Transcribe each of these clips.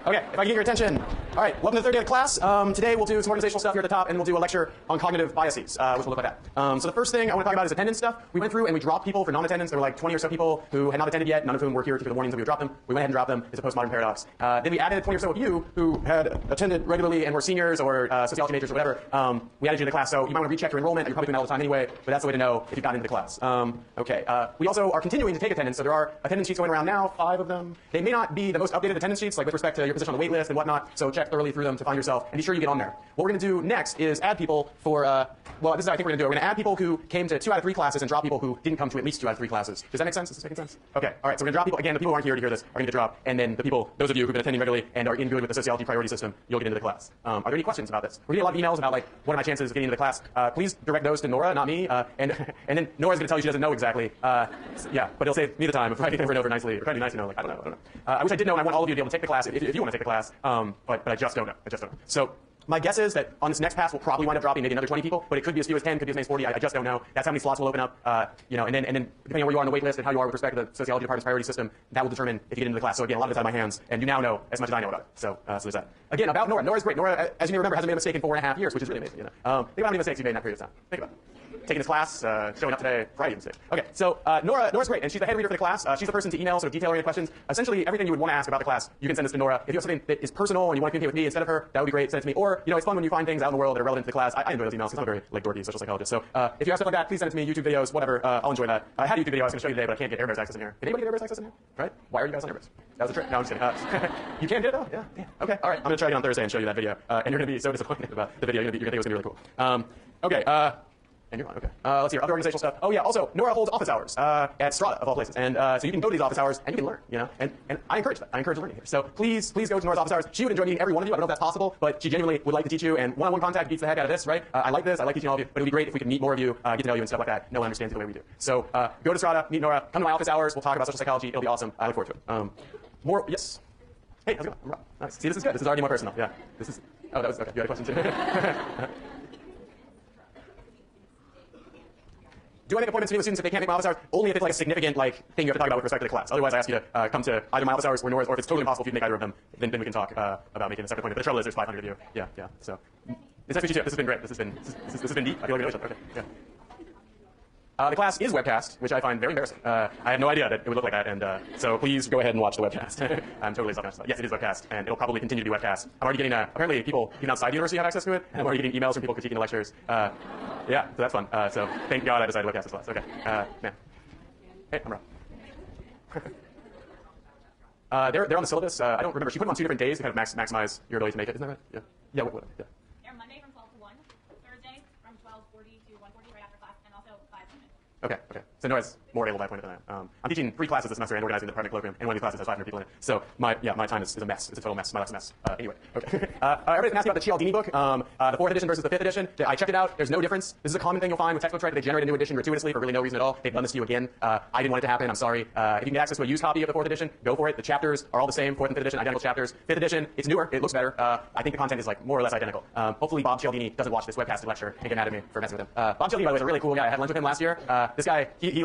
Okay, if I can get your attention. All right, welcome to the third day of the class. Today we'll do some organizational stuff here at the top, and we'll do a lecture on cognitive biases, which will look like that. So the first thing I want to talk about is attendance stuff. We went through and we dropped people for non-attendance. There were like 20 or so people who had not attended yet, none of whom were here to give the warnings that we would drop them. We went ahead and dropped them. It's a postmodern paradox. Then we added 20 or so of you who had attended regularly and were seniors or sociology majors or whatever. We added you to the class, so you might want to recheck your enrollment. You're probably doing that all the time anyway, but that's the way to know if you've gotten into the class. We also are continuing to take attendance, so there are attendance sheets going around now, 5 of them. They may not be the most updated attendance sheets, like with respect to your position on the wait list and whatnot, so check thoroughly through them to find yourself and be sure you get on there. What we're going to do next is add people for, well, this is how I think we're going to do it. We're going to add people who came to 2 out of 3 classes and drop people who didn't come to at least 2 out of 3 classes. Does that make sense? Is this making sense? Okay, all right, so we're going to drop people. Again, the people who aren't here to hear this are going to get dropped, and then the people, those of you who've been attending regularly and are in good with the sociology priority system, you'll get into the class. Are there any questions about this? We're getting a lot of emails about, like, what are my chances of getting into the class? Please direct those to Nora, not me, and then Nora's going to tell you she doesn't know exactly. Yeah, but it'll save me the time of writing over and over nicely, or trying to be nice, like, I don't know. I wish I did know, and I want all of you to be able to take the class if you want to take the class, but I just don't know. So my guess is that on this next pass we'll probably wind up dropping maybe another 20 people, but it could be as few as 10, could be as many as 40. I just don't know. That's how many slots will open up, and then depending on where you are on the wait list and how you are with respect to the sociology department's priority system, that will determine if you get into the class. So again, a lot of it's out of my hands, and you now know as much as I know about it. So there's that. Again, about Nora. Nora's great. Nora, as you may remember, hasn't made a mistake in 4.5 years, which is really amazing. Think about how many mistakes you've made in that period of time. Think about it. Taking this class, showing up today, variety of mistakes. Okay, so Nora's great, and she's the head reader for the class. She's the person to email sort of detail-oriented questions. Essentially, everything you would want to ask about the class, you can send this to Nora. If you have something that is personal and you want to communicate with me instead of her, that would be great. Send it to me. Or, it's fun when you find things out in the world that are relevant to the class. I enjoy those emails because I'm a very dorky social psychologist. So if you have stuff like that, please send it to me. YouTube videos, whatever. I'll enjoy that. I had a YouTube video I was going to show you today, but I can't get Airbase access in here. Can anybody get Airbase access in here? Right? Why are you guys on Airbase? That was a trick. No, I'm just kidding. You can get it though? Yeah. Damn. Okay. All right. I'm going to try again on Thursday and show you that video. And you're going to be so disappointed about the video. You're going to think it was going to be really cool. Okay. And you're on, okay. Let's see, other organizational stuff. Oh yeah, also, Nora holds office hours at Strata, of all places. And so you can go to these office hours and you can learn, And I encourage that. I encourage learning here. So please go to Nora's office hours. She would enjoy meeting every one of you. I don't know if that's possible, but she genuinely would like to teach you. And one-on-one contact beats the heck out of this, right? I like this. I like teaching all of you. But it would be great if we could meet more of you, get to know you and stuff like that. No one understands you the way we do. So go to Strata, meet Nora, come to my office hours. We'll talk about social psychology. It'll be awesome. I look forward to it. Yes. Hey, how's it going? I'm Rob. Nice. See, this is good. This is already more personal. Yeah. This is. Oh, that was okay. You had a question too. Do I make appointments to meet with students if they can't make my office hours? Only if it's like a significant thing you have to talk about with respect to the class. Otherwise, I ask you to come to either my office hours or Nora's, or if it's totally impossible for you to make either of them, then we can talk about making a separate appointment. But the trouble is there's 500 of you. Yeah. So it's nice to meet you too. This has been great. This has been deep. I feel like we know each other. Okay. Yeah. The class is webcast, which I find very embarrassing. I had no idea that it would look like that, and so please go ahead and watch the webcast. I'm totally self-conscious. Yes, it is webcast, and it'll probably continue to be webcast. I'm already getting, apparently people even outside the university have access to it, and I'm already getting emails from people critiquing the lectures. Yeah, so that's fun. So thank God I decided to webcast this class. Okay, man. Hey, I'm Rob. They're on the syllabus. I don't remember. She put them on 2 different days to kind of maximize your ability to make it. Isn't that right? Yeah. What? Yeah. They're Monday from 12 to 1, Thursday from 12:40 to 1:40 right after class, and also 5 minutes. Okay. So Nora's more available by appointment than I am. I'm teaching 3 classes this semester and organizing the department colloquium, and one of these classes has 500 people in it. So my time is a mess. It's a total mess. My life's a mess. Anyway, okay. Everybody's been asking about the Cialdini book, the 4th edition versus the 5th edition. I checked it out. There's no difference. This is a common thing you'll find with textbooks, right? They generate a new edition gratuitously for really no reason at all. They've done this to you again. I didn't want it to happen. I'm sorry. If you can get access to a used copy of the 4th edition, go for it. The chapters are all the same. 4th and 5th edition, identical chapters. 5th edition, it's newer. It looks better. I think the content is more or less identical. Hopefully Bob Cialdini doesn't watch this webcasted lecture and get mad at me for messing with him. Bob Cialdini, by the way, is a really cool guy. I had lunch with him last year. This guy, he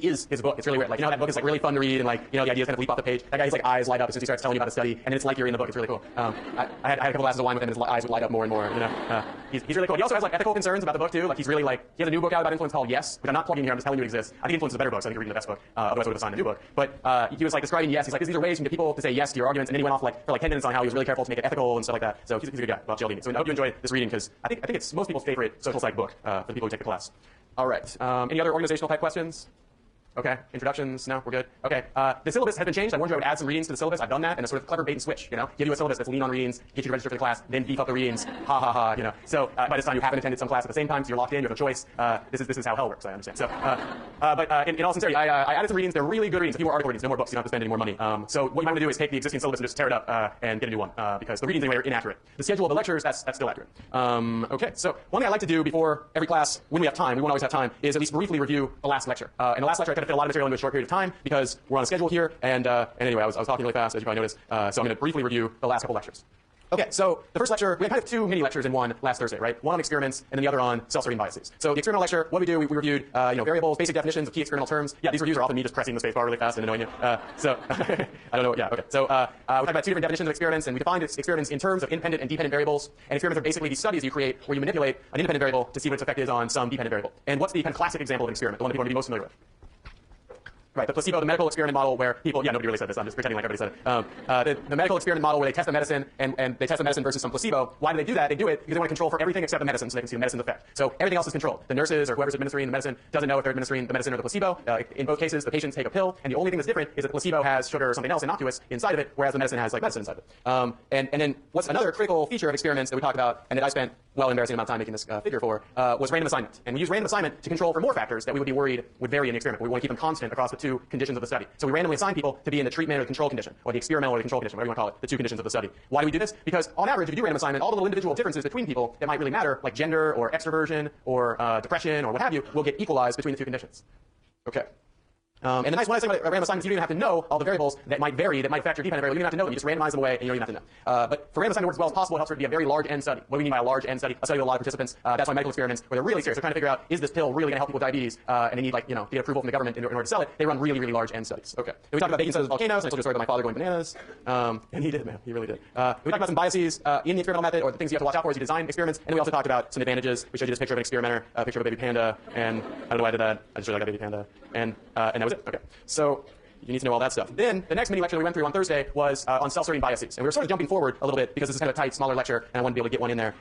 is his book. It's really weird. That book is really fun to read, and the ideas kind of leap off the page. That guy's eyes light up as soon as he starts telling you about a study, and it's like you're in the book. It's really cool. I had a couple glasses of wine with him, and his eyes would light up more and more. He's really cool. He also has ethical concerns about the book too. He's really he has a new book out about influence called Yes, which I'm not plugging here. I'm just telling you it exists. I think Influence is a better book, so I think you're reading the best book. Otherwise I would have signed the new book. But he was describing Yes. He's these are ways you can get people to say yes to your arguments, and then he went off for 10 minutes on how he was really careful to make it ethical and stuff like that. So he's a good guy, Bob Cialdini. So I hope you enjoy this reading because I think it's most people's favorite social psych book for the people who take the class. All right. Any other organizational type questions? Okay, introductions, no, we're good. Okay, the syllabus has been changed. I warned you I would add some readings to the syllabus. I've done that, and a sort of clever bait and switch, give you a syllabus that's lean on readings, get you to register for the class, then beef up the readings, So by this time you haven't attended some class at the same time, so you're locked in, you have no choice. This is how hell works, I understand. So, but in all sincerity, I added some readings. They're really good readings. A few more article readings, no more books. You don't have to spend any more money. So what you might want to do is take the existing syllabus and just tear it up and get a new one, because the readings anyway are inaccurate. The schedule of the lectures, that's still accurate. Okay, so one thing I like to do before every class, when we have time, we won't always have time, is at least briefly review the last lecture. In the last lecture, I tried to fit a lot of material into a short period of time because we're on a schedule here, and anyway, I was talking really fast, as you probably noticed, so I'm going to briefly review the last couple lectures. Okay, so the first lecture, we had kind of two mini lectures in one last Thursday, right? One on experiments, and then the other on self-serving biases. So the experimental lecture, what we do, we reviewed variables, basic definitions of key experimental terms. Yeah, these reviews are often me just pressing the spacebar really fast and annoying you. So I don't know. Yeah, okay. So we talked about two different definitions of experiments, and we defined experiments in terms of independent and dependent variables. And experiments are basically these studies you create where you manipulate an independent variable to see what its effect is on some dependent variable. And what's the kind of classic example of an experiment, the one that people are going to be most familiar with? Right, the placebo, the medical experiment model where people, yeah, nobody really said this, I'm just pretending like everybody said it. The medical experiment model where they test the medicine and they test the medicine versus some placebo. Why do they do that? They do it because they want to control for everything except the medicine so they can see the medicine's effect. So everything else is controlled. The nurses or whoever's administering the medicine doesn't know if they're administering the medicine or the placebo. In both cases, the patients take a pill, and the only thing that's different is that the placebo has sugar or something else innocuous inside of it, whereas the medicine has like medicine inside of it. And then what's another critical feature of experiments that we talked about and that I spent well embarrassing amount of time making this figure for was random assignment. And we use random assignment to control for more factors that we would be worried would vary in the experiment. We want to keep them constant across the two conditions of the study. So we randomly assign people to be in the treatment or the control condition, or the experimental or the control condition, whatever you want to call it, the two conditions of the study. Why do we do this? Because on average, if you do random assignment, all the little individual differences between people that might really matter, like gender or extroversion or depression or what have you, will get equalized between the two conditions. Okay. And the nice one I say about random assignments, you don't even have to know all the variables that might vary, that might affect your dependent variable. You don't have to know them. You just randomize them away, and you don't even have to know. But for random assignment to work as well as possible, it helps for it to be a very large N study. What do we mean by a large N study? A study with a lot of participants. That's why medical experiments, where they're really serious, they're trying to figure out, is this pill really going to help people with diabetes? And they need, to get approval from the government in order to sell it. They run really, really large N studies. Okay. Then we talked about baking sodas with volcanoes. I told you a story about my father going bananas. And he did, man. He really did. We talked about some biases in the experimental method, or the things you have to watch out for as you design experiments. And we also talked about some advantages. We showed you this picture of an experimenter, a picture of a baby panda, and I don't know why I did that. I just showed you like a baby panda. And that was it. Okay. So you need to know all that stuff. Then the next mini lecture that we went through on Thursday was on self-serving biases. And we were sort of jumping forward a little bit because this is kind of a tight, smaller lecture, and I wanted to be able to get one in there.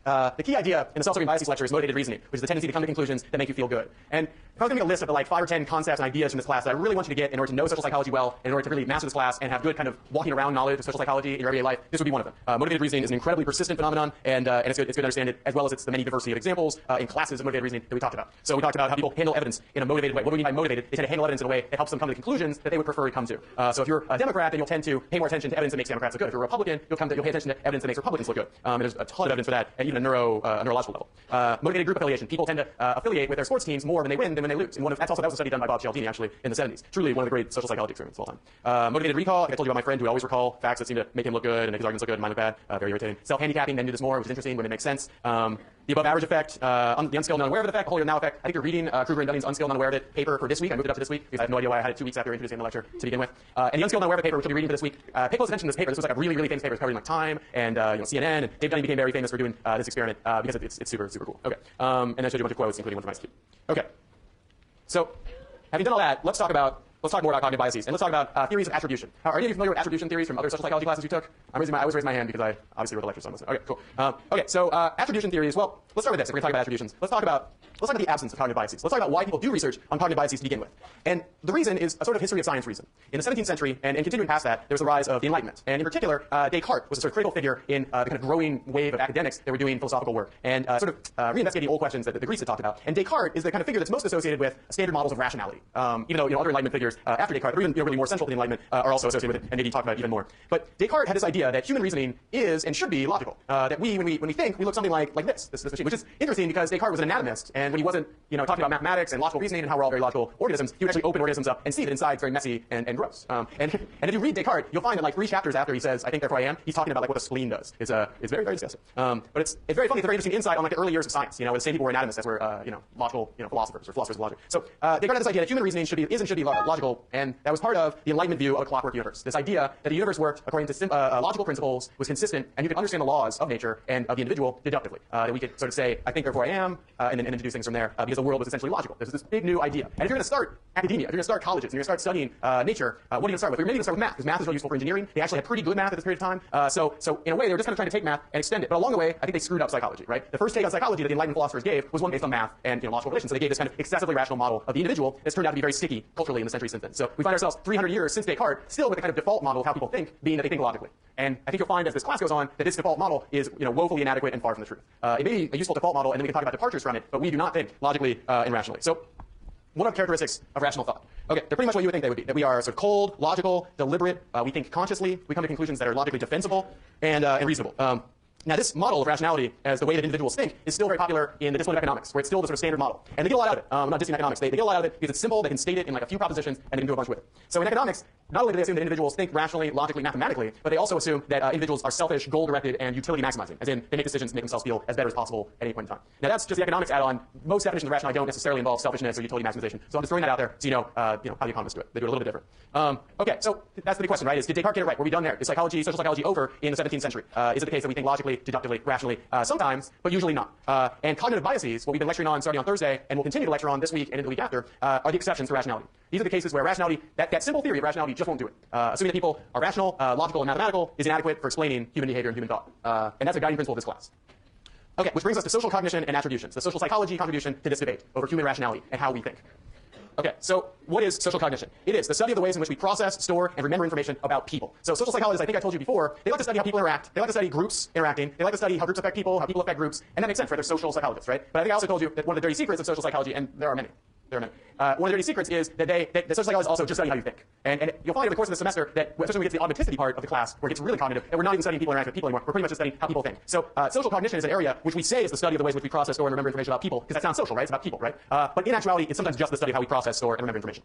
The key idea in the self-serving biases lecture is motivated reasoning, which is the tendency to come to conclusions that make you feel good. And if I was going to make a list of the 5 or 10 concepts and ideas from this class that I really want you to get in order to know social psychology well, in order to really master this class and have good kind of walking around knowledge of social psychology in your everyday life, this would be one of them. Motivated reasoning is an incredibly persistent phenomenon, and it's good to understand it, as well as it's the many diversity of examples in classes of motivated reasoning that we talked about. So we talked about how people handle evidence in a motivated way. What do we mean by motivated? They tend to handle evidence in a way that helps them come to the conclusions that they would prefer to come to. So if you're a Democrat, then you'll tend to pay more attention to evidence that makes Democrats look good. If you're a Republican, you'll pay attention to evidence that makes Republicans look good. And there's a ton of evidence for that, and even a neurological level. Motivated group affiliation. People tend to affiliate with their sports teams more when they win than when they lose. And that was a study done by Bob Cialdini actually in the 70s. Truly one of the great social psychology experiments of all time. Motivated recall. I told you about my friend who would always recall facts that seem to make him look good and make his arguments look good and mine look bad. Very irritating. Self-handicapping. Men do this more, which is interesting when it makes sense. The above average effect, the unskilled and unaware of the effect, the holier than now effect. I think you're reading Kruger and Dunning's Unskilled and Unaware of It paper for this week. I moved it up to this week because I have no idea why I had it 2 weeks after introducing the lecture to begin with. And the Unskilled and Unaware of It paper, which we'll be reading for this week, pay close attention to this paper. This was like a really, really famous paper. It's covered in Time and CNN. And Dave Dunning became very famous for doing this experiment because it's super, super cool. Okay. And then I showed you a bunch of quotes, including one from ICQ. Okay. So having done all that, let's talk more about cognitive biases, and let's talk about theories of attribution. Are any of you familiar with attribution theories from other social psychology classes you took? I always raise my hand because I obviously wrote the lecture, so I'm listening. Okay, cool. So attribution theories. Well, let's start with this. If we're going to talk about attributions, let's talk about the absence of cognitive biases. Let's talk about why people do research on cognitive biases to begin with. And the reason is a sort of history of science reason. In the 17th century, and continuing past that, there was the rise of the Enlightenment. And in particular, Descartes was a sort of critical figure in the kind of growing wave of academics that were doing philosophical work and reinvestigating old questions that the Greeks had talked about. And Descartes is the kind of figure that's most associated with standard models of rationality. Even though other Enlightenment figures after Descartes, or even really more central to the Enlightenment, are also associated with it, and maybe talk about it even more. But Descartes had this idea that human reasoning is and should be logical. That when we think, we look something like this machine, which is interesting because Descartes was an anatomist, and when he wasn't talking about mathematics and logical reasoning and how we're all very logical organisms, he would actually open organisms up and see that inside it's very messy and gross. And if you read Descartes, you'll find that 3 chapters after he says, "I think therefore I am," he's talking about what the spleen does. It's very, very disgusting. But it's very funny. It's a very interesting insight on the early years of science. The same people were anatomists as were logical philosophers or philosophers of logic. So Descartes had this idea that human reasoning should be logical, and that was part of the Enlightenment view of a clockwork universe. This idea that the universe worked according to logical principles, was consistent, and you could understand the laws of nature and of the individual deductively. That we could sort of say, "I think therefore I am," and then deduce things from there because the world was essentially logical. There's this big new idea. And if you're going to start academia, if you're going to start colleges, and you're going to start studying nature, what are you going to start with? You're maybe going to start with math, because math is really useful for engineering. They actually had pretty good math at this period of time. So in a way, they were just kind of trying to take math and extend it. But along the way, I think they screwed up psychology, right? The first take on psychology that the Enlightenment philosophers gave was one based on math and logical relations. So they gave this kind of excessively rational model of the individual that's turned out to be very sticky culturally in the century since then. So we find ourselves 300 years since Descartes still with the kind of default model of how people think, being that they think logically. And I think you'll find as this class goes on that this default model is woefully inadequate and far from the truth. It may be a useful default model, and then we can talk about departures from it, but we do not think logically and rationally. So what are characteristics of rational thought? Okay, they're pretty much what you would think they would be. That we are sort of cold, logical, deliberate. We think consciously. We come to conclusions that are logically defensible and reasonable. Now, this model of rationality as the way that individuals think is still very popular in the discipline of economics, where it's still the sort of standard model. And they get a lot out of it. I'm not dissing economics. They get a lot out of it because it's simple, they can state it in like a few propositions, and they can do a bunch with it. So in economics, not only do they assume that individuals think rationally, logically, mathematically, but they also assume that individuals are selfish, goal-directed, and utility maximizing, as in they make decisions to make themselves feel as better as possible at any point in time. Now, that's just the economics add-on. Most definitions of rationality don't necessarily involve selfishness or utility maximization. So I'm just throwing that out there so you know how the economists do it. They do it a little bit different. Okay, so that's the big question, right? Is did Descartes get it right? Were we done there? Is psychology, social psychology over in the 17th century? Is it the case that we think logically, deductively, rationally? Sometimes, but usually not. And cognitive biases, what we've been lecturing on starting on Thursday, and we'll continue to lecture on this week and in the week after, are the exceptions to rationality. These are the cases where rationality, that simple theory of rationality just won't do it. Assuming that people are rational, logical, and mathematical is inadequate for explaining human behavior and human thought. And that's a guiding principle of this class. Okay, which brings us to social cognition and attributions, the social psychology contribution to this debate over human rationality and how we think. Okay, so what is social cognition? It is the study of the ways in which we process, store, and remember information about people. So social psychologists, I think I told you before, they like to study how people interact. They like to study groups interacting. They like to study how groups affect people, how people affect groups. And that makes sense, right? They're social psychologists, right? But I think I also told you that one of the dirty secrets of social psychology, and there are many, one of the dirty secrets is that the social psychologists also just study how you think. And you'll find over the course of the semester that, especially when we get to the authenticity part of the class, where it gets really cognitive, that we're not even studying people interacting with people anymore. We're pretty much just studying how people think. So social cognition is an area which we say is the study of the ways in which we process, store, and remember information about people, because that sounds social, right? It's about people, right? But in actuality, it's sometimes just the study of how we process, store, and remember information.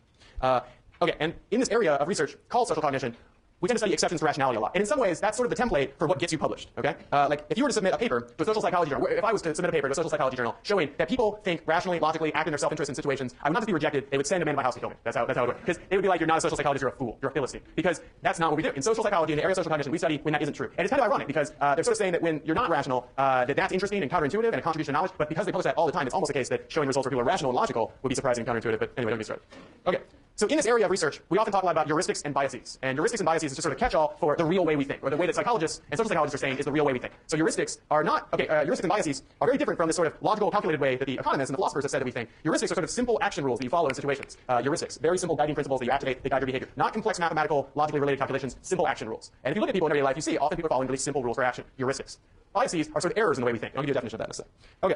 Okay, and in this area of research called social cognition, we tend to study exceptions to rationality a lot. And in some ways, that's sort of the template for what gets you published, okay? Like, if you were to submit a paper to a social psychology journal, if I was to submit a paper to a social psychology journal showing that people think rationally, logically, act in their self-interest in situations, I would not just be rejected, they would send a man to my house to kill me. That's how it would work. Because they would be like, you're not a social psychologist, you're a fool, you're a philistine. Because that's not what we do. In social psychology, in the area of social cognition, we study when that isn't true. And it's kind of ironic, because they're sort of saying that when you're not rational, that's interesting and counterintuitive and a contribution to knowledge, but because they publish that all the time, it's almost a case that showing results where people are rational and logical would be surprising and counterintuitive, but anyway, don't get started. Okay. So in this area of research, we often talk a lot about heuristics and biases. And heuristics and biases is just sort of a catch-all for the real way we think, or the way that psychologists and social psychologists are saying is the real way we think. So heuristics are not, heuristics and biases are very different from this sort of logical, calculated way that the economists and the philosophers have said that we think. Heuristics are sort of simple action rules that you follow in situations. Heuristics, very simple guiding principles that you activate, they guide your behavior. Not complex mathematical, logically related calculations, simple action rules. And if you look at people in everyday life, you see often people are following really simple rules for action, heuristics. Biases are sort of errors in the way we think. I'll give you a definition of that in a second. Okay.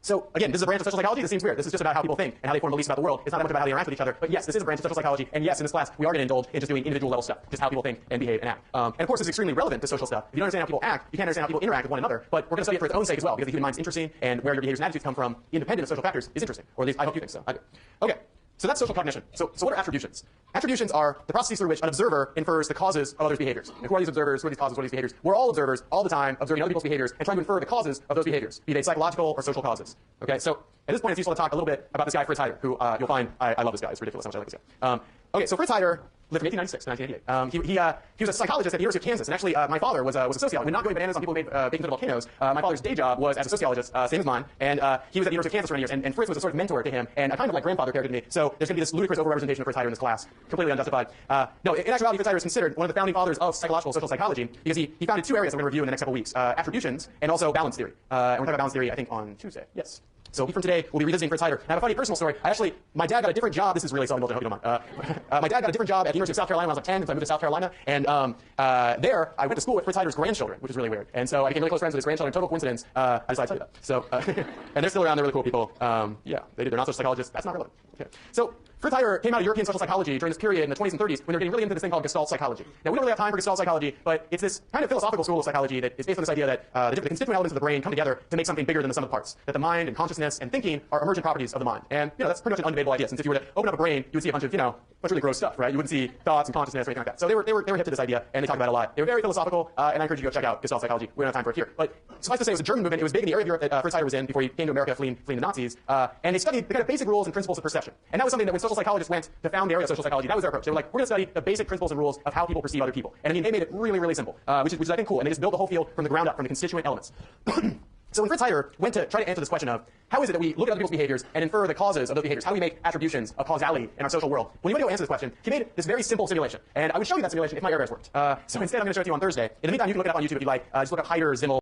So again, this is a branch of social psychology. This seems weird. This is just about how people think and how they form beliefs about the world. It's not that much about how they interact with each other. But yes, this is a branch of social psychology. And yes, in this class, we are going to indulge in just doing individual level stuff, just how people think and behave and act. And of course, it's extremely relevant to social stuff. If you don't understand how people act, you can't understand how people interact with one another. But we're going to study it for its own sake as well, because the human mind's interesting, and where your behaviors and attitudes come from, independent of social factors, is interesting. Or at least I hope you think so. I do. Okay. So that's social cognition. So what are attributions? Attributions are the processes through which an observer infers the causes of others' behaviors. And who are these observers? Who are these causes? What are these behaviors? We're all observers all the time, observing other people's behaviors and trying to infer the causes of those behaviors, be they psychological or social causes. Okay, so at this point, it's useful to talk a little bit about this guy, Fritz Heider, who you'll find I love this guy. It's ridiculous how much I like this guy. Okay, so Fritz Heider lived from 1896 to 1988. He was a psychologist at the University of Kansas, and actually my father was a sociologist. When not going bananas on people who made baking soda volcanoes, my father's day job was as a sociologist, same as mine, and he was at the University of Kansas for many years, and Fritz was a sort of mentor to him, and a kind of like grandfather character to me. So there's going to be this ludicrous overrepresentation of Fritz Heider in this class, completely unjustified. No, in actuality, Fritz Heider is considered one of the founding fathers of psychological social psychology because he founded two areas that we're going to review in the next couple weeks, attributions and also balance theory. And we're talking about balance theory, I think, on Tuesday. Yes. So from today, we'll be revisiting Fritz Heider. I have a funny personal story. My dad got a different job. This is really self-indulgent. I hope you don't mind. My dad got a different job at the University of South Carolina when I was like 10, and so I moved to South Carolina. And there, I went to school with Fritz Heider's grandchildren, which is really weird. And so I became really close friends with his grandchildren. Total coincidence. I decided to tell you that. So, and they're still around. They're really cool people. Yeah, they're not social psychologists. That's not relevant. Okay. So Fritz Heider came out of European social psychology during this period in the 20s and 30s when they were getting really into this thing called Gestalt psychology. Now, we don't really have time for Gestalt psychology, but it's this kind of philosophical school of psychology that is based on this idea that the constituent elements of the brain come together to make something bigger than the sum of the parts. That the mind and consciousness and thinking are emergent properties of the mind. And, that's pretty much an undebatable idea, since if you were to open up a brain, you would see a bunch of, bunch of really gross stuff, right? You wouldn't see thoughts and consciousness or anything like that. So they were hip to this idea, and they talked about it a lot. They were very philosophical, and I encourage you to go check out Gestalt psychology. We don't have time for it here. But suffice to say, it was a German movement. It was big in the area of Europe that Fritz Heider was in before he came to America fleeing the Nazis. And they studied the kind of basic rules and principles of perception. And that was something that when social psychologists went to found the area of social psychology, that was their approach. They were like, we're going to study the basic principles and rules of how people perceive other people. And I mean, they made it really, really simple, which is I think cool. And they just built the whole field from the ground up, from the constituent elements. So when Fritz Heider went to try to answer this question of how is it that we look at other people's behaviors and infer the causes of those behaviors, how do we make attributions of causality in our social world? When you want to go answer this question, he made this very simple simulation. And I would show you that simulation if my airbags worked. So instead, I'm going to show it to you on Thursday. In the meantime, you can look it up on YouTube if you like. Just look up Heider Zimmel.